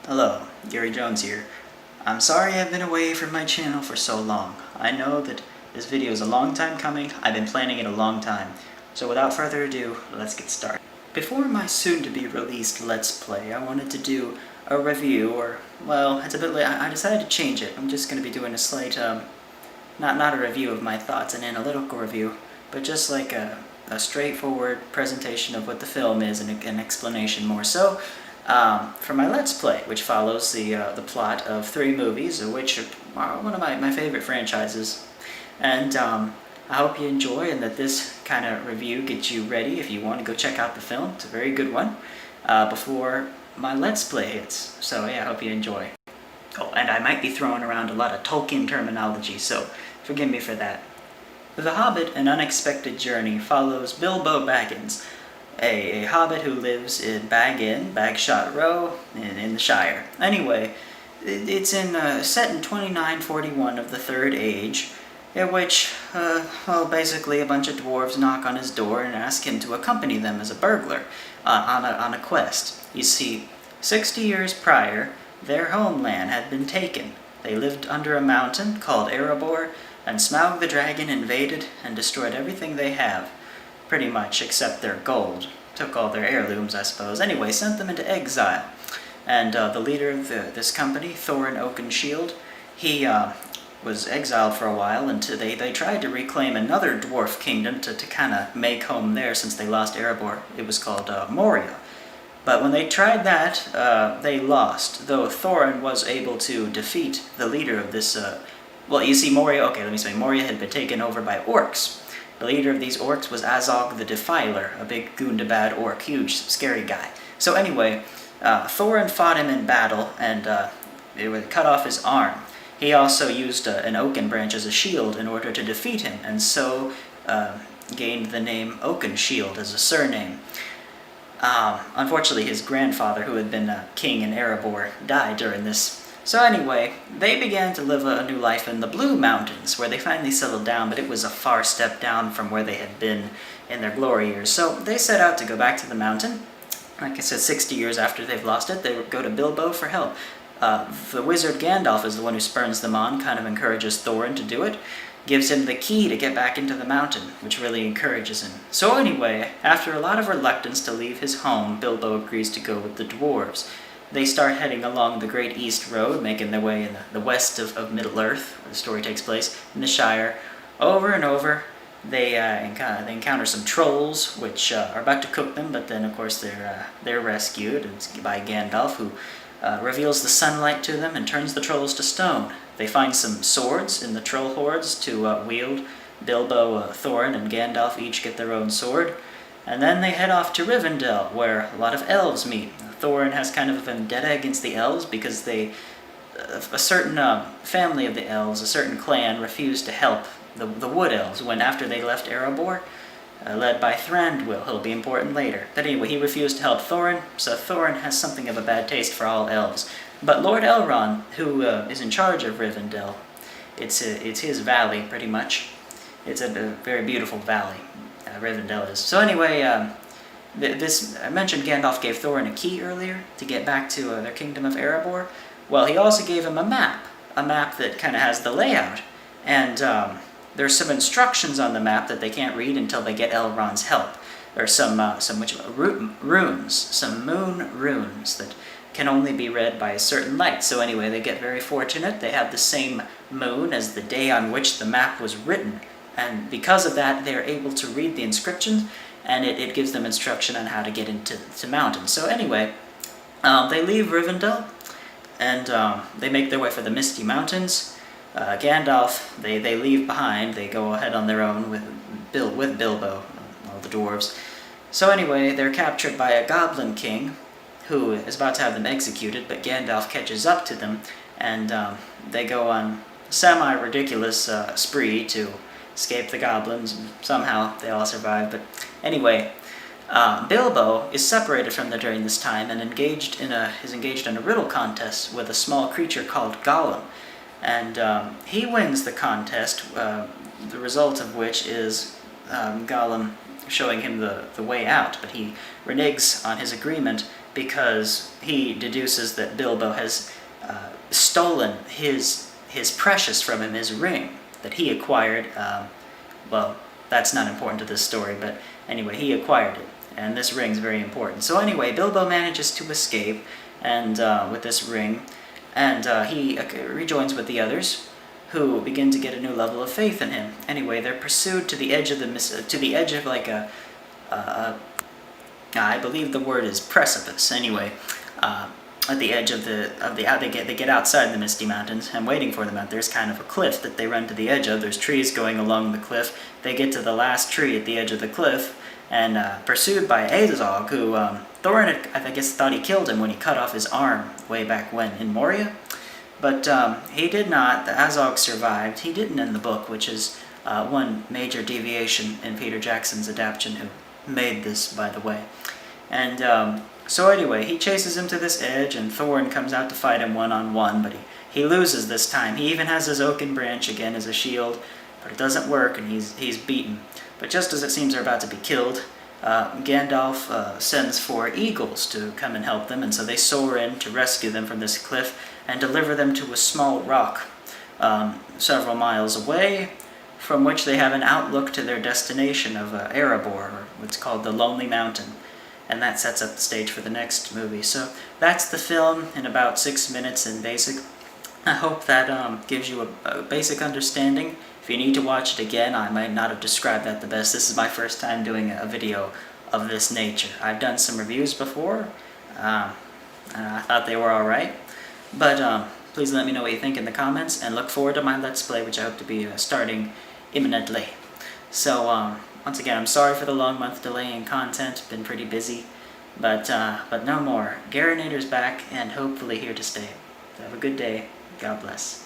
Hello, Gary Jones here. I'm sorry I've been away from my channel for so long. I know that this video is a long time coming. I've been planning it a long time. So without further ado, let's get started. Before my soon-to-be released Let's Play, I wanted to do a review, or, well, it's a bit late. I decided to change it. I'm just going to be doing a slight, not a review of my thoughts, an analytical review, but just like a straightforward presentation of what the film is and an explanation more so. For my Let's Play, which follows the plot of 3 movies, which are one of my favorite franchises. And I hope you enjoy and that this kind of review gets you ready if you want to go check out the film. It's a very good one before my Let's Play hits. So yeah, I hope you enjoy. Oh, and I might be throwing around a lot of Tolkien terminology, so forgive me for that. The Hobbit, An Unexpected Journey, follows Bilbo Baggins, a hobbit who lives in Bag Inn, Bagshot Row, in the Shire. Anyway, it's set in 2941 of the Third Age, in which, basically a bunch of dwarves knock on his door and ask him to accompany them as a burglar on a quest. You see, 60 years prior, their homeland had been taken. They lived under a mountain called Erebor, and Smaug the dragon invaded and destroyed everything they have. Pretty much, except their gold. Took all their heirlooms, I suppose. Anyway, sent them into exile. And the leader of this company, Thorin Oakenshield, he was exiled for a while, and they tried to reclaim another dwarf kingdom to kind of make home there since they lost Erebor. It was called Moria. But when they tried that, they lost, though Thorin was able to defeat the leader of this... well, you see, Moria had been taken over by orcs. The leader of these orcs was Azog the Defiler, a big Gundabad orc, huge, scary guy. So anyway, Thorin fought him in battle, and it would cut off his arm. He also used an oaken branch as a shield in order to defeat him, and so gained the name Oakenshield as a surname. Unfortunately, his grandfather, who had been king in Erebor, died during this. So anyway, they began to live a new life in the Blue Mountains, where they finally settled down, but it was a far step down from where they had been in their glory years. So they set out to go back to the mountain. Like I said, 60 years after they've lost it, they would go to Bilbo for help. The wizard Gandalf is the one who spurns them on, kind of encourages Thorin to do it, gives him the key to get back into the mountain, which really encourages him. So anyway, after a lot of reluctance to leave his home, Bilbo agrees to go with the dwarves. They start heading along the Great East Road, making their way in the west of Middle-earth, where the story takes place, in the Shire. Over and over, they encounter some trolls, which are about to cook them, but then, of course, they're rescued by Gandalf, who reveals the sunlight to them and turns the trolls to stone. They find some swords in the troll hordes to wield. Bilbo, Thorin, and Gandalf each get their own sword. And then they head off to Rivendell, where a lot of elves meet. Thorin has kind of a vendetta against the elves because a certain family of the elves, a certain clan, refused to help the Wood Elves when after they left Erebor, led by Thranduil. He'll be important later. But anyway, he refused to help Thorin, so Thorin has something of a bad taste for all elves. But Lord Elrond, who is in charge of Rivendell, it's his valley, pretty much. It's a very beautiful valley, Rivendell is. So anyway, I mentioned Gandalf gave Thorin a key earlier to get back to their kingdom of Erebor. Well, he also gave him a map that kind of has the layout. And there's some instructions on the map that they can't read until they get Elrond's help. There's some runes, some moon runes that can only be read by a certain light. So anyway, they get very fortunate. They have the same moon as the day on which the map was written. And because of that, they're able to read the inscriptions, and it gives them instruction on how to get into mountains. So anyway, they leave Rivendell, and they make their way for the Misty Mountains. Gandalf, they leave behind. They go ahead on their own with Bilbo, all the dwarves. So anyway, they're captured by a goblin king, who is about to have them executed, but Gandalf catches up to them, and they go on a semi-ridiculous spree to escape the goblins. Somehow they all survive, but anyway, Bilbo is separated from them during this time and is engaged in a riddle contest with a small creature called Gollum, and he wins the contest. The result of which is Gollum showing him the way out, but he reneges on his agreement because he deduces that Bilbo has stolen his precious from him, his ring that he acquired. Well, that's not important to this story, but anyway, he acquired it, and this ring's very important. So anyway, Bilbo manages to escape, and with this ring, and he rejoins with the others, who begin to get a new level of faith in him. Anyway, they're pursued to the edge of like I believe the word is precipice. Anyway, at the edge of they get outside the Misty Mountains, and waiting for them out there's kind of a cliff that they run to the edge of. There's trees going along the cliff. They get to the last tree at the edge of the cliff, and pursued by Azog, who Thorin I guess thought he killed him when he cut off his arm way back when in Moria. But he did not. The Azog survived. He didn't in the book, which is one major deviation in Peter Jackson's adaptation, who made this, by the way. And so anyway, he chases him to this edge, and Thorin comes out to fight him one-on-one, but he loses this time. He even has his oaken branch again as a shield, but it doesn't work, and he's beaten. But just as it seems they're about to be killed, Gandalf sends 4 eagles to come and help them, and so they soar in to rescue them from this cliff and deliver them to a small rock several miles away, from which they have an outlook to their destination of Erebor, or what's called the Lonely Mountain. And that sets up the stage for the next movie. So that's the film in about 6 minutes in basic. I hope that gives you a basic understanding. If you need to watch it again, I might not have described that the best. This is my first time doing a video of this nature. I've done some reviews before. I thought they were alright. But please let me know what you think in the comments, and look forward to my Let's Play, which I hope to be starting imminently. So once again, I'm sorry for the long month delay in content. Been pretty busy, but no more. Garinator's back, and hopefully here to stay. Have a good day. God bless.